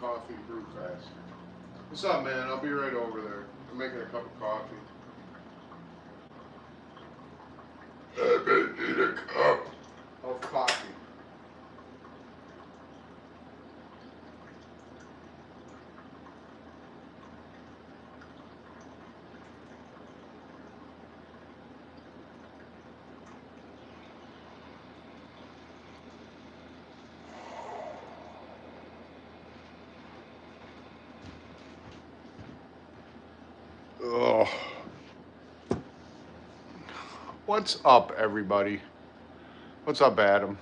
coffee brew fast. What's up, man? I'll be right over there. I'm making a cup of coffee. I need a cup of coffee. Oh. What's up, everybody? What's up, Adam?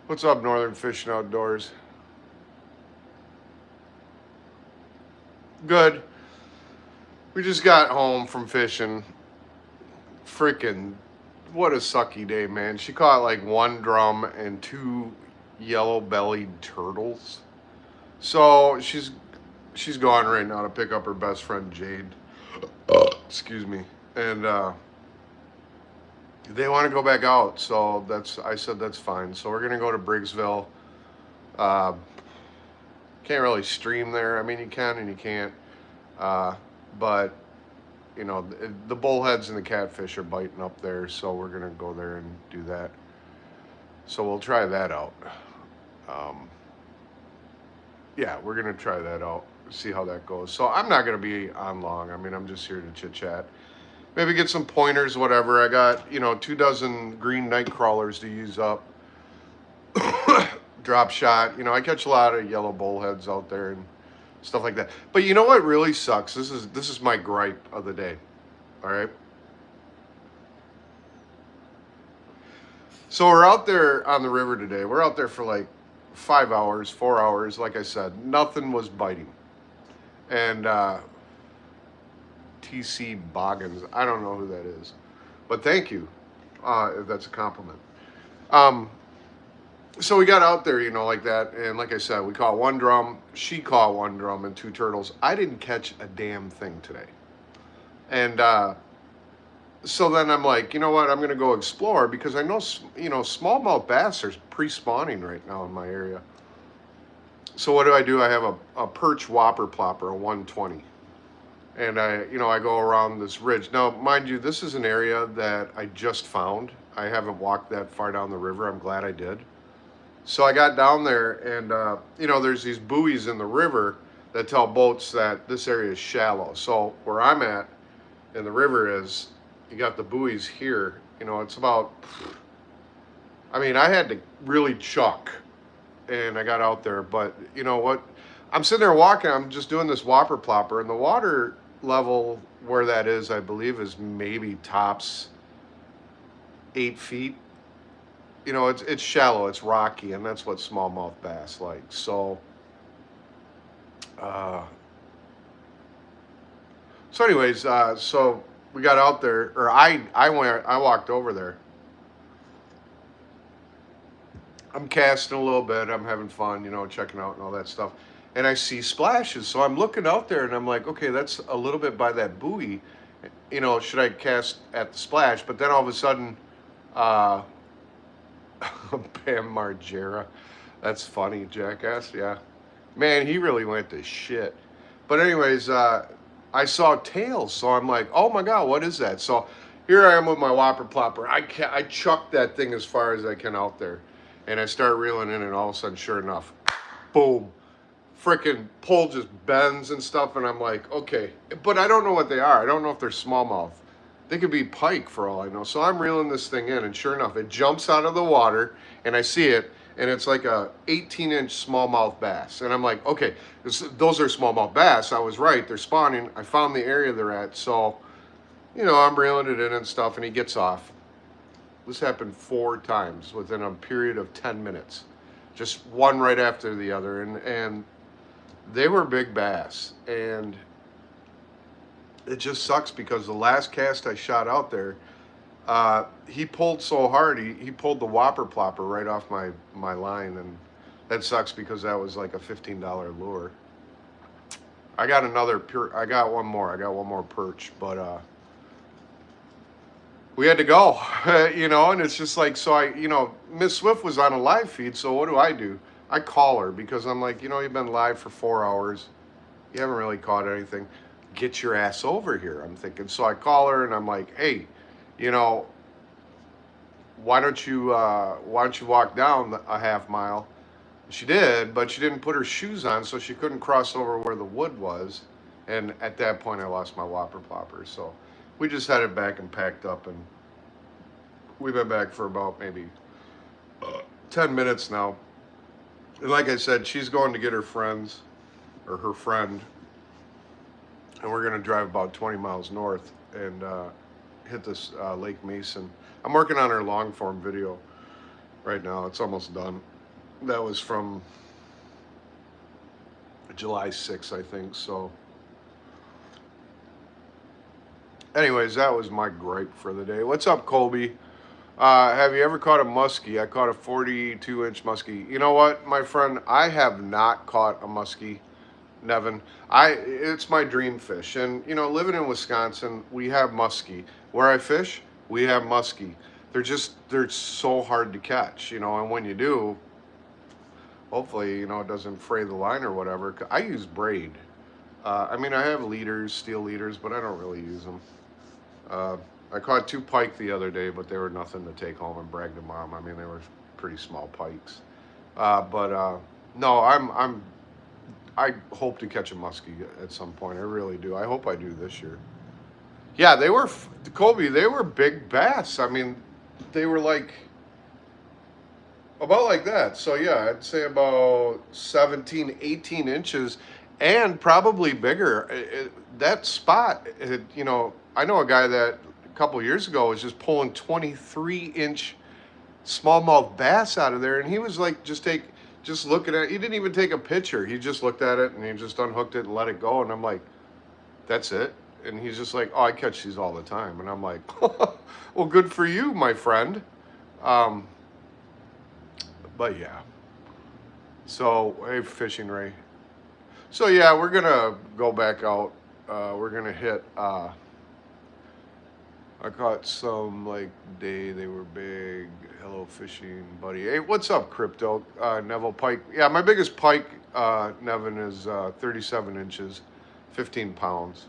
What's up, Northern Fishing Outdoors? Good. We just got home from fishing. Freaking, what a sucky day, man. She caught like one drum and two yellow-bellied turtles. So she's gone right now to pick up her best friend Jade. Excuse me. And they want to go back out, so I said that's fine. So we're gonna go to Briggsville. Can't really stream there. I mean, you can and you can't. But you know, the bullheads and the catfish are biting up there, so we're gonna go there and do that. So we'll try that out. Yeah, we're gonna try that out. See how that goes. So I'm not gonna be on long. I mean, I'm just here to chit chat. Maybe get some pointers, whatever. I got 24 green night crawlers to use up. Drop shot. I catch a lot of yellow bullheads out there and stuff like that. But you know what really sucks? This is my gripe of the day. All right. So we're out there on the river today. We're out there for like 5 hours, 4 hours. Like I said, nothing was biting. And TC Boggins, I don't know who that is, but thank you, if that's a compliment. So we got out there, like that, and like I said, we caught one drum, she caught one drum and two turtles. I didn't catch a damn thing today. And so then I'm like, you know what, I'm gonna go explore, because I know, smallmouth bass are pre-spawning right now in my area. So what do? I have a perch whopper plopper, a 120. And I go around this ridge. Now, mind you, this is an area that I just found. I haven't walked that far down the river. I'm glad I did. So I got down there, and there's these buoys in the river that tell boats that this area is shallow. So where I'm at in the river is, you got the buoys here. It's about, I had to really chuck, and I got out there. But you know what? I'm sitting there walking. I'm just doing this whopper plopper, and the water level where that is, I believe, is maybe tops 8 feet. It's shallow, it's rocky, and that's what smallmouth bass like. So anyways, so we got out there, or I walked over there. I'm casting a little bit, I'm having fun, checking out and all that stuff. And I see splashes, so I'm looking out there, and I'm like, okay, that's a little bit by that buoy. Should I cast at the splash? But then all of a sudden, Bam Margera. That's funny, jackass. Yeah, man, he really went to shit. But anyways, I saw tails, so I'm like, oh my god, what is that? So here I am with my whopper plopper. I chucked that thing as far as I can out there, and I start reeling in, and all of a sudden, sure enough, boom, freaking pole just bends and stuff, and I'm like, okay, but I don't know what they are. I don't know if they're smallmouth. They could be pike for all I know. So I'm reeling this thing in, and sure enough, it jumps out of the water, and I see it, and it's like a 18-inch smallmouth bass. And I'm like, okay, those are smallmouth bass. I was right. They're spawning. I found the area they're at. So, I'm reeling it in and stuff, and he gets off. This happened 4 times within a period of 10 minutes. Just one right after the other. And they were big bass. And it just sucks, because the last cast I shot out there, he pulled so hard, he pulled the whopper plopper right off my line, and that sucks, because that was like a $15 lure. I got one more perch, but we had to go, and it's just like, so Miss Swift was on a live feed, so what do? I call her because I'm like, you've been live for 4 hours. You haven't really caught anything. Get your ass over here. I'm thinking. So I call her and I'm like, hey, you know, why don't you walk down a half mile? She did, but she didn't put her shoes on, so she couldn't cross over where the wood was. And at that point, I lost my whopper plopper. So we just headed back and packed up, and we've been back for about maybe 10 minutes now. And like I said, she's going to get her friends, or her friend, and we're going to drive about 20 miles north and hit this Lake Mason. I'm working on her long form video right now. It's almost done. That was from July 6th, I think. So anyways, that was my gripe for the day. What's up, Colby? Have you ever caught a muskie? I caught a 42-inch muskie. You know what, my friend? I have not caught a muskie, Nevin. It's my dream fish. And, living in Wisconsin, we have muskie. Where I fish, we have muskie. They're so hard to catch, and when you do, hopefully, it doesn't fray the line or whatever. I use braid. I have leaders, steel leaders, but I don't really use them. I caught 2 pike the other day, but they were nothing to take home and brag to mom. They were pretty small pikes. No, I hope to catch a muskie at some point. I really do. I hope I do this year. Yeah, they were, Colby, they were big bass. They were about like that. So yeah, I'd say about 17, 18 inches and probably bigger. That spot, I know a guy that a couple years ago was just pulling 23-inch smallmouth bass out of there, and he was like, just looking at it. He didn't even take a picture. He just looked at it and he just unhooked it and let it go. And I'm like, that's it? And he's just like, oh, I catch these all the time. And I'm like, well, good for you, my friend. But yeah. So, hey, Fishing Ray. So yeah, we're gonna go back out. We're gonna hit. I caught some they were big. Hello, fishing buddy. Hey, what's up, Crypto? Neville Pike. Yeah, my biggest pike, Nevin, is 37 inches, 15 pounds.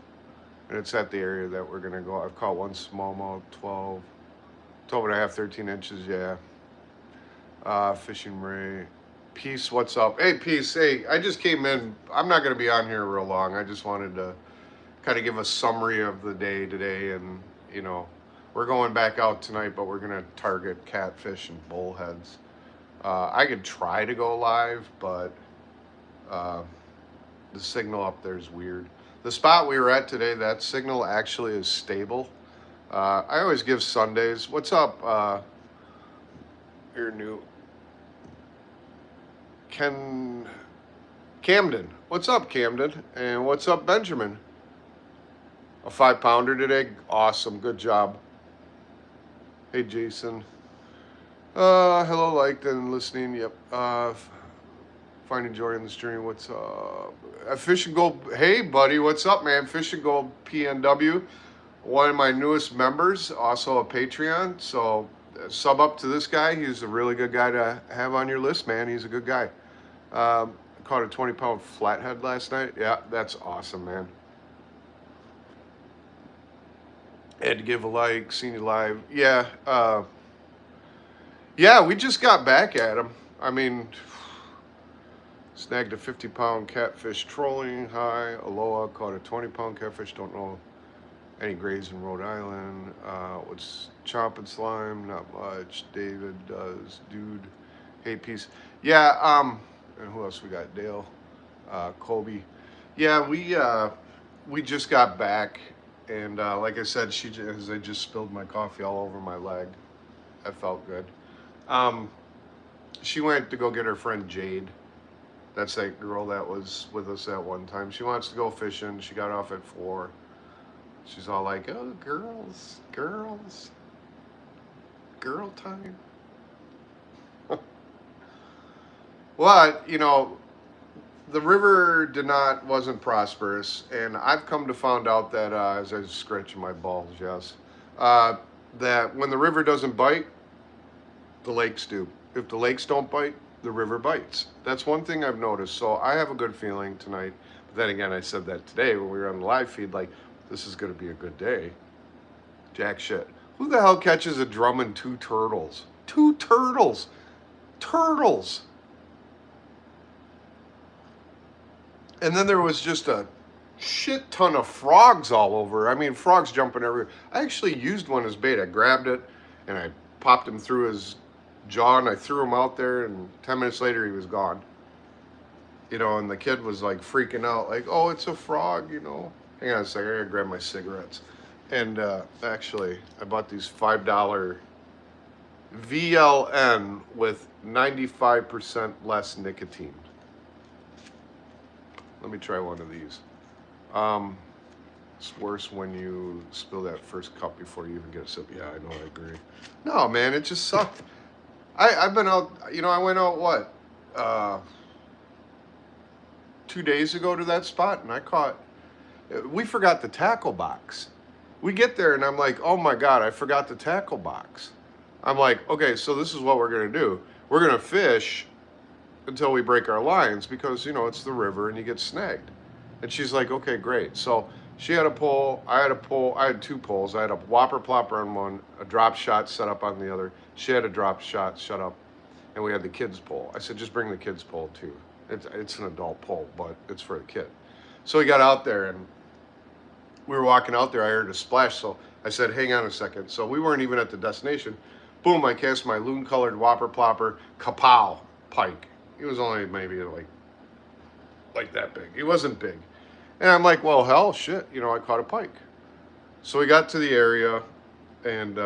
And it's at the area that we're going to go. I've caught one smallmouth, 12 and a half, 13 inches, yeah. Fishing Ray. Peace, what's up? Hey, Peace, hey, I just came in. I'm not going to be on here real long. I just wanted to kind of give a summary of the day today. And, we're going back out tonight, but we're going to target catfish and bullheads. I could try to go live, but the signal up there is weird. The spot we were at today, that signal actually is stable. I always give Sundays. What's up? You're new. Camden. What's up, Camden? And what's up, Benjamin? A 5-pounder today. Awesome. Good job. Hey, Jason. Hello, liked and listening. Yep. Finding joy in the stream. What's up? Fish and Gold. Hey, buddy. What's up, man? Fish and Gold PNW. One of my newest members. Also a Patreon. So sub up to this guy. He's a really good guy to have on your list, man. He's a good guy. Caught a 20-pound flathead last night. Yeah, that's awesome, man. Had to give a like. Seen you live. Yeah. Yeah, we just got back at him. Snagged a 50-pound catfish trolling high. Aloha, caught a 20-pound catfish. Don't know any grays in Rhode Island. What's chomping slime? Not much. David does. Dude. Hey, peace. Yeah, and who else we got? Dale. Colby. Yeah, we just got back. And like I said, I just spilled my coffee all over my leg. That felt good. She went to go get her friend Jade. That's that girl that was with us at one time. She wants to go fishing. She got off at 4. She's all like, oh, girls, girl time. Well, the river wasn't prosperous, and I've come to find out that, as I was scratching my balls, yes, that when the river doesn't bite, the lakes do. If the lakes don't bite, the river bites. That's one thing I've noticed. So I have a good feeling tonight. But then again, I said that today when we were on the live feed, like, this is going to be a good day. Jack shit. Who the hell catches a drum and two turtles? Two turtles. Turtles. And then there was just a shit ton of frogs all over. I mean, frogs jumping everywhere. I actually used one as bait. I grabbed it and I popped him through his jaw and I threw him out there, and 10 minutes later he was gone. You know, and the kid was like freaking out, like, oh, it's a frog, you know. Hang on a second, I gotta grab my cigarettes. And actually, I bought these $5 VLN with 95% less nicotine. Let me try one of these. It's worse when you spill that first cup before you even get a sip. Yeah, I know, I agree. No, man, it just sucked. I've been out, you know, I went out, what, 2 days ago to that spot, and I caught, we forgot the tackle box. We get there, and I'm like, oh my God, I forgot the tackle box. I'm like, okay, so this is what we're going to do. We're going to fish until we break our lines because, you know, it's the river and you get snagged. And she's like, okay, great. So she had a pole, I had a pole, I had two poles. I had a whopper plopper on one, a drop shot set up on the other. She had a drop shot shut up, and we had the kids' pole. I said, just bring the kids' pole too. It's an adult pole, but it's for the kid. So we got out there, and we were walking out there. I heard a splash, so I said, hang on a second. So we weren't even at the destination. Boom, I cast my loon-colored whopper plopper, kapow, pike. He was only maybe like that big. He wasn't big. And I'm like, well, hell, shit, you know, I caught a pike. So we got to the area, and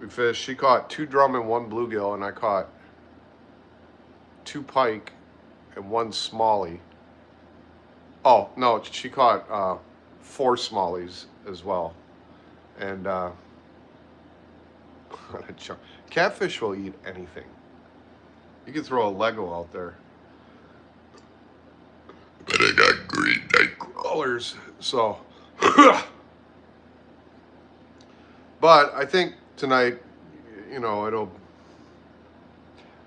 we fished. She caught 2 drum and 1 bluegill, and I caught 2 pike and 1 smallie. Oh, no, she caught 4 smallies as well. And catfish will eat anything. You can throw a Lego out there. But I got great night crawlers, so. But I think tonight, you know,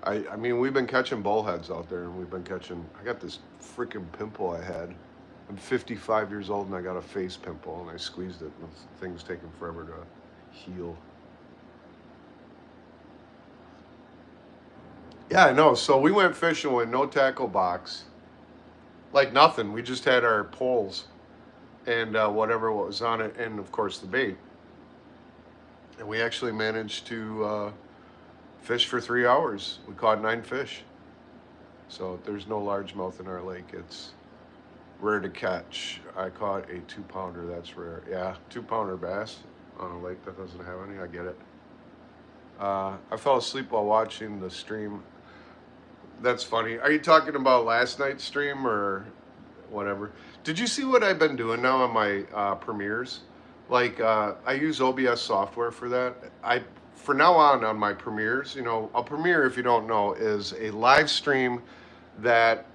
I mean, we've been catching bullheads out there, and we've been catching, I got this freaking pimple I had. I'm 55 years old, and I got a face pimple, and I squeezed it, and the thing's taking forever to heal. Yeah, I know. So we went fishing with no tackle box. Like nothing. We just had our poles and whatever was on it, and of course the bait. And we actually managed to fish for 3 hours. We caught 9 fish. So there's no largemouth in our lake. It's rare to catch. I caught a 2-pounder. That's rare. Yeah, 2-pounder bass on a lake that doesn't have any. I get it. I fell asleep while watching the stream. That's funny. Are you talking about last night's stream or whatever? Did you see what I've been doing now on my premieres? Like, I use OBS software for that. For now on my premieres, you know, a premiere, if you don't know, is a live stream that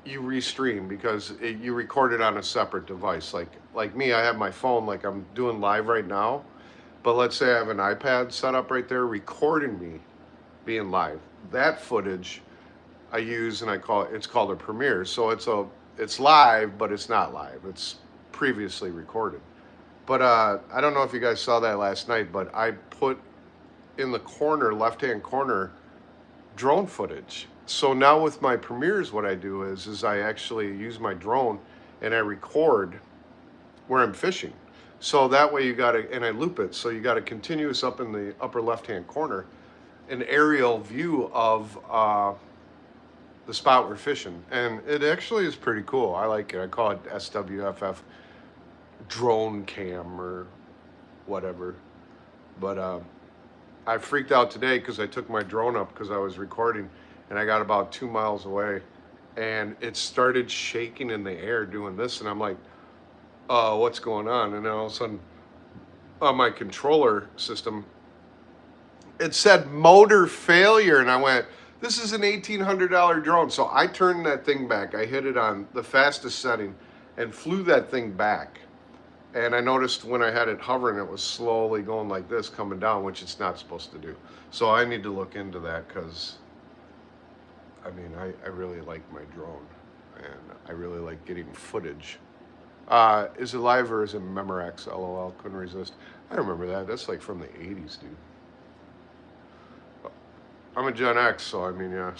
you restream because you record it on a separate device. Like me, I have my phone, like I'm doing live right now. But let's say I have an iPad set up right there recording me being live. That footage I use, and it's called a premiere. So it's live, but it's not live. It's previously recorded. But I don't know if you guys saw that last night, but I put in the corner, left-hand corner, drone footage. So now with my premieres, what I do is I actually use my drone and I record where I'm fishing. So that way and I loop it. So you got a continuous up in the upper left-hand corner, an aerial view of the spot we're fishing. And it actually is pretty cool. I like it. I call it SWFF drone cam or whatever. But I freaked out today because I took my drone up because I was recording, and I got about 2 miles away, and it started shaking in the air doing this, and I'm like, what's going on? And then all of a sudden, on my controller system, it said motor failure, and I went, this is an $1,800 drone. So I turned that thing back. I hit it on the fastest setting and flew that thing back. And I noticed when I had it hovering, it was slowly going like this, coming down, which it's not supposed to do. So I need to look into that because, I mean, I really like my drone and I really like getting footage. Is it live or is it Memorex? LOL, couldn't resist. I remember that. That's like from the 80s, dude. I'm a Gen X, so I mean, yeah.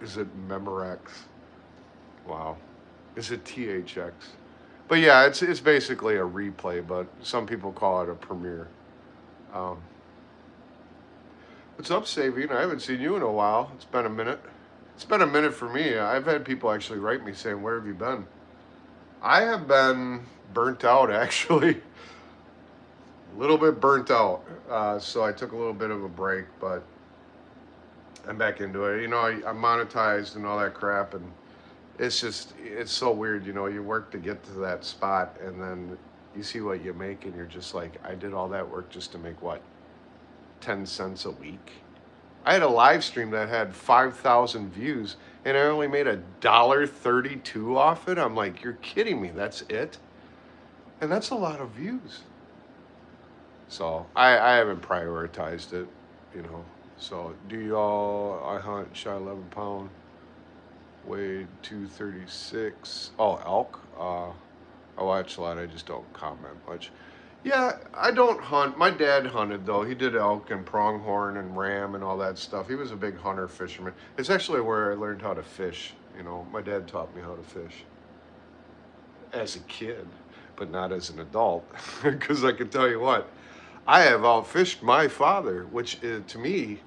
Is it Memorex? Wow. Is it THX? But yeah, it's basically a replay, but some people call it a premiere. Um, what's up, Savine? I haven't seen you in a while. It's been a minute. It's been a minute for me. I've had people actually write me saying, "Where have you been?" I have been burnt out, actually. A little bit burnt out. So I took a little bit of a break, but I'm back into it. You know, I'm monetized and all that crap, and it's so weird. You know, you work to get to that spot, and then you see what you make, and you're just like, I did all that work just to make what, 10 cents a week? I had a live stream that had 5,000 views, and I only made $1.32 off it. I'm like, you're kidding me? That's it? And that's a lot of views. So I haven't prioritized it, you know. So do y'all? I hunt, shot 11 pound, weighed 236. Oh, elk. I watch a lot. I just don't comment much. Yeah, I don't hunt. My dad hunted though. He did elk and pronghorn and ram and all that stuff. He was a big hunter fisherman. It's actually where I learned how to fish. You know, my dad taught me how to fish as a kid, but not as an adult. Because I can tell you what, I have outfished my father, which is, to me,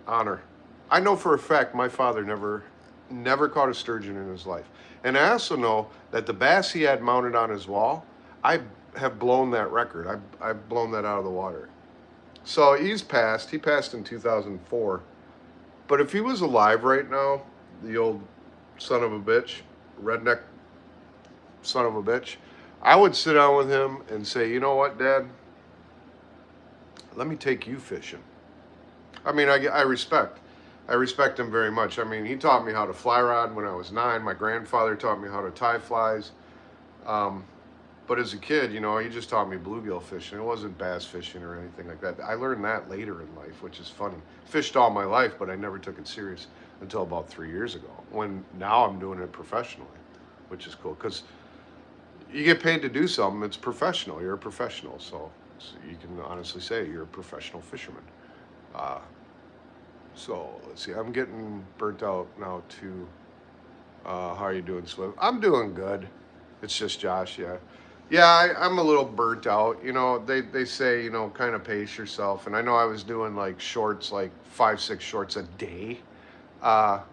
honor. I know for a fact my father never caught a sturgeon in his life. And I also know that the bass he had mounted on his wall, I have blown that record. I've blown that out of the water. So he's passed. He passed in 2004. But if he was alive right now, the old son of a bitch, redneck son of a bitch, I would sit down with him and say, you know what, Dad? Let me take you fishing. I mean, I respect him very much. I mean, he taught me how to fly rod when I was 9. My grandfather taught me how to tie flies. But as a kid, you know, he just taught me bluegill fishing. It wasn't bass fishing or anything like that. I learned that later in life, which is funny. Fished all my life, but I never took it serious until about 3 years ago, when now I'm doing it professionally, which is cool. Because you get paid to do something, it's professional. You're a professional, so you can honestly say you're a professional fisherman. So let's see, I'm getting burnt out now too. How are you doing, Swift? I'm doing good. It's just Josh, yeah. Yeah, I'm a little burnt out. You know, they say, you know, kind of pace yourself. And I know I was doing like shorts, like 5, 6 shorts a day. But,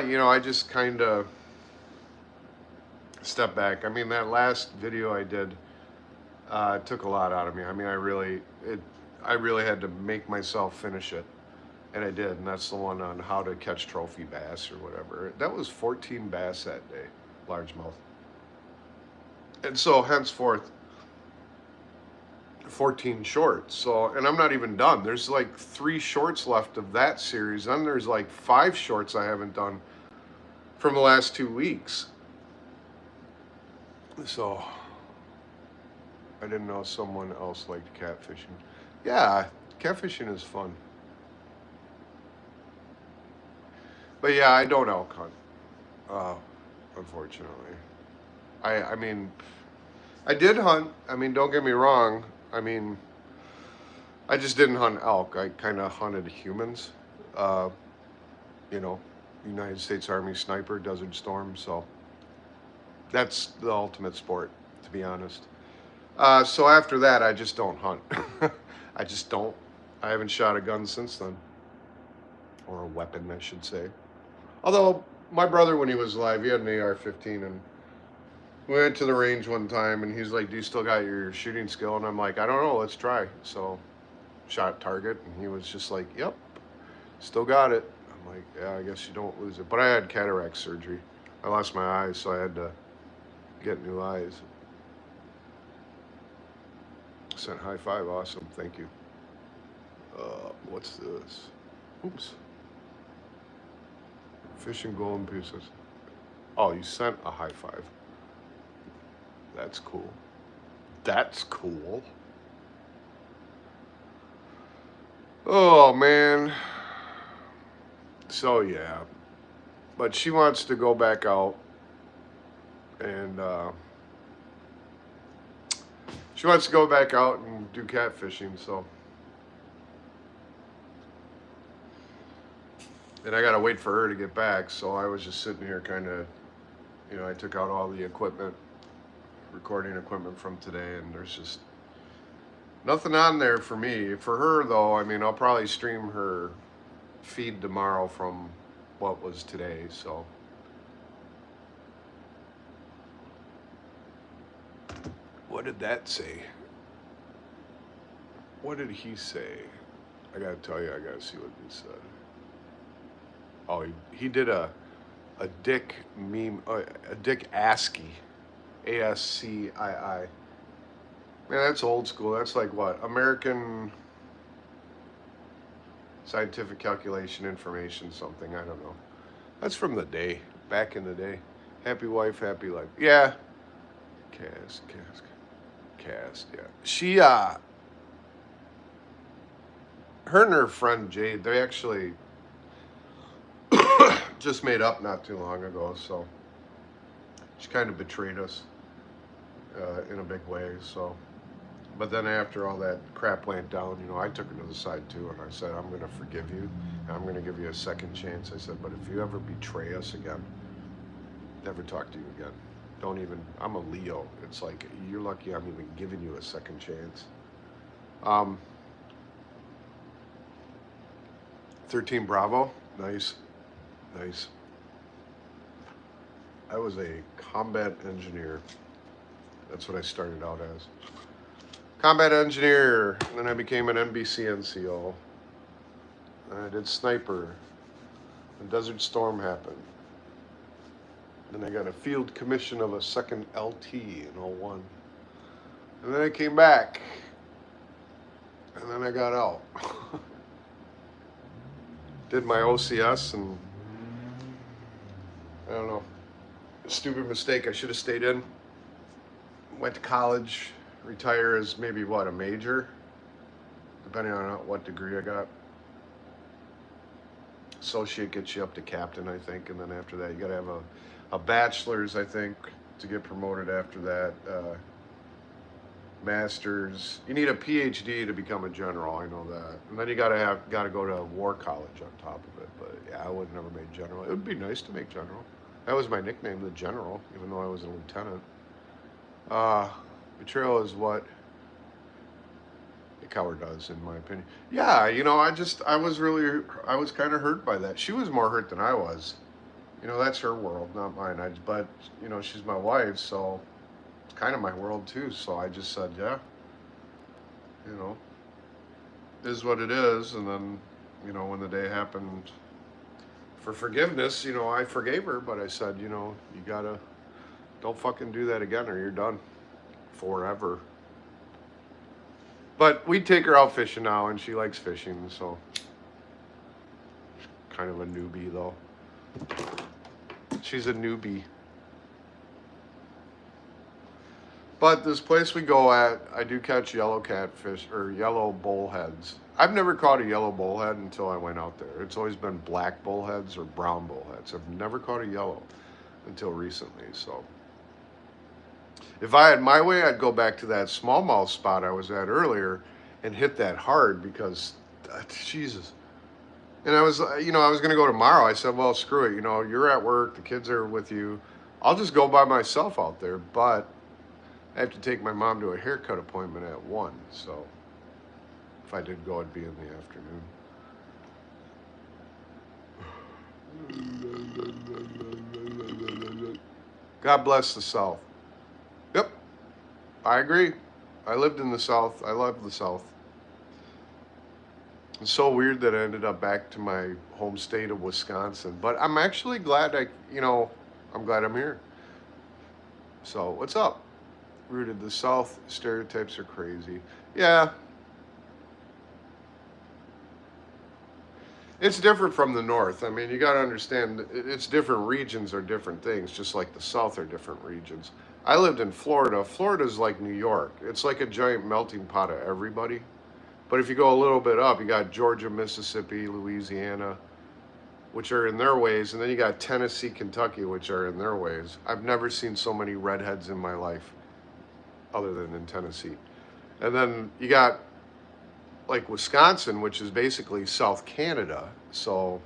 you know, I just kind of step back. I mean, that last video I did took a lot out of me. I mean, I really had to make myself finish it. And I did. And that's the one on how to catch trophy bass or whatever. That was 14 bass that day, largemouth. And so henceforth, 14 shorts. So, and I'm not even done. There's like 3 shorts left of that series. Then there's like 5 shorts I haven't done from the last 2 weeks. So I didn't know someone else liked catfishing. Yeah, catfishing is fun. But yeah, I don't elk hunt, unfortunately. I mean, I did hunt. I mean, don't get me wrong. I mean, I just didn't hunt elk. I kind of hunted humans. You know, United States Army sniper, Desert Storm. So that's the ultimate sport, to be honest. So after that, I just don't hunt. I just don't. I haven't shot a gun since then. Or a weapon, I should say. Although, my brother, when he was alive, he had an AR-15, and we went to the range one time, and he's like, do you still got your shooting skill? And I'm like, I don't know, let's try. So, shot target, and he was just like, yep, still got it. I'm like, yeah, I guess you don't lose it. But I had cataract surgery. I lost my eyes, so I had to get new eyes. Sent high five, awesome, thank you. What's this? Oops. Fishing golden pieces. Oh, you sent a high five. That's cool. That's cool. Oh, man. So, yeah. But she wants to go back out and she wants to go back out and do catfishing, so. And I gotta wait for her to get back, so I was just sitting here kind of, I took out all the equipment, recording equipment from today, and there's just nothing on there for me. For her, though, I mean, I'll probably stream her feed tomorrow from what was today, so. What did that say? What did he say? I gotta tell you, I gotta see what he said. Oh, he did a dick meme, a dick ASCII, ASCII. Man, that's old school. That's like what? American Scientific Calculation Information something. I don't know. That's from the day, back in the day. Happy wife, happy life. Yeah. Cast, yeah. She, her and her friend Jade, they actually just made up not too long ago, so she kind of betrayed us in a big way, so. But then after all that crap went down, I took her to the side too, and I said, I'm going to forgive you, and I'm going to give you a second chance. I said, but if you ever betray us again, never talk to you again. Don't even, I'm a Leo. It's like, you're lucky I'm even giving you a second chance. 13 Bravo, nice. I was a combat engineer. That's what I started out as. Combat engineer, and then I became an NBC NCO. I did sniper. The Desert Storm happened. Then I got a field commission of a second LT in 01. And then I came back. And then I got out. Did my OCS, and I don't know. Stupid mistake. I should have stayed in. Went to college. Retire as maybe what, a major? Depending on what degree I got. Associate gets you up to captain, I think. And then after that, you got to have a bachelor's, I think, to get promoted after that. Master's. You need a PhD to become a general, I know that. And then you got to go to war college on top of it. But yeah, I would have never made general. It would be nice to make general. That was my nickname, the general, even though I was a lieutenant. Betrayal is what a coward does, in my opinion. Yeah, I was kind of hurt by that. She was more hurt than I was. That's her world, not mine. But she's my wife, so it's kind of my world too. So I just said, yeah, is what it is. And then, when the day happened for forgiveness, I forgave her, but I said, you don't fucking do that again or you're done forever. But we take her out fishing now, and she likes fishing, so kind of a newbie though. She's a newbie. But this place we go at, I do catch yellow catfish or yellow bullheads. I've never caught a yellow bullhead until I went out there. It's always been black bullheads or brown bullheads. I've never caught a yellow until recently, so. If I had my way, I'd go back to that smallmouth spot I was at earlier and hit that hard because, Jesus. And I was going to go tomorrow. I said, well, screw it. You're at work. The kids are with you. I'll just go by myself out there. But I have to take my mom to a haircut appointment at 1. So if I did go, it'd be in the afternoon. God bless the South. Yep, I agree. I lived in the South. I love the South. It's so weird that I ended up back to my home state of Wisconsin. But I'm actually glad I'm glad I'm here. So, what's up? Rooted the South, stereotypes are crazy. Yeah. It's different from the north. I mean, you got to understand it's different regions are different things, just like the south are different regions. I lived in Florida. Florida's like New York. It's like a giant melting pot of everybody. But if you go a little bit up, you got Georgia, Mississippi, Louisiana, which are in their ways, and then you got Tennessee, Kentucky, which are in their ways. I've never seen so many redheads in my life, other than in Tennessee. And then you got like Wisconsin, which is basically South Canada. So,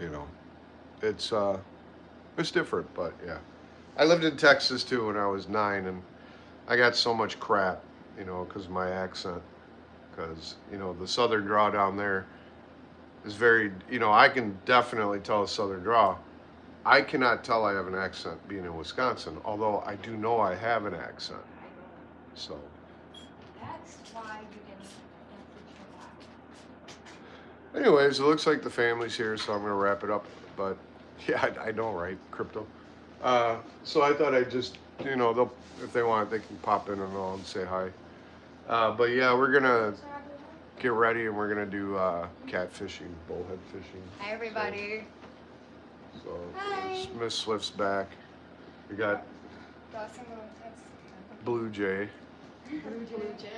you know, it's different, but yeah. I lived in Texas too when I was 9, and I got so much crap, you know, because of my accent. Because, you know, the southern draw down there is very, you know, I can definitely tell a southern draw. I cannot tell I have an accent being in Wisconsin, although I do know I have an accent. So, That's why you didn't answer that. anyways, it looks like the family's here, so I'm going to wrap it up. But, yeah, I know, right? Crypto. So I thought I'd just, you know, they'll, if they want, they can pop in and all and say hi. But yeah, we're going to get ready and we're going to do catfishing, bullhead fishing. Hi, everybody. So, Hi. Miss Swift's back. We got Blue Jay,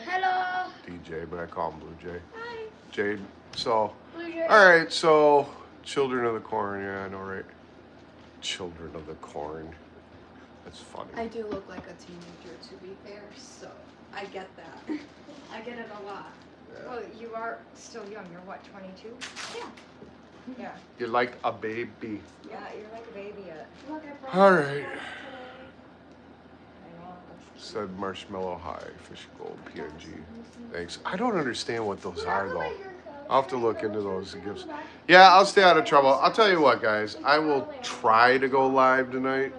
Hello. DJ, but I call him Blue Jay. Hi. Jade. So, Blue Jay. all right, so Children of the Corn, yeah, I know, right? Children of the Corn. That's funny. I do look like a teenager, to be fair, so I get that. I get it a lot. Yeah. Well, you are still young. You're what, 22? Yeah. Yeah. You're like a baby. Yeah, you're like a baby yet. Look, I brought All right. I know. Said Marshmallow High, Fish Gold, PNG. Thanks. I don't understand what those are, though. I'll have to look into those gifts. Yeah, I'll stay out of trouble. I'll tell you what, guys. I will try to go live tonight.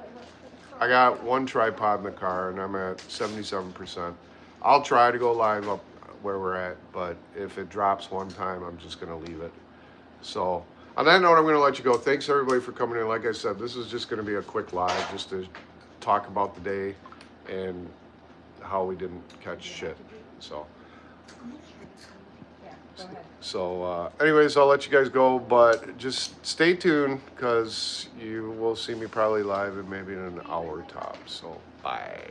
I got one tripod in the car, and I'm at 77%. I'll try to go live up where we're at, but if it drops one time, I'm just going to leave it. So, on that note, I'm going to let you go. Thanks, everybody, for coming in. Like I said, this is just going to be a quick live just to talk about the day and how we didn't catch shit. So, Yeah, go ahead. anyways, I'll let you guys go, but just stay tuned because you will see me probably live in maybe an hour top. So, bye.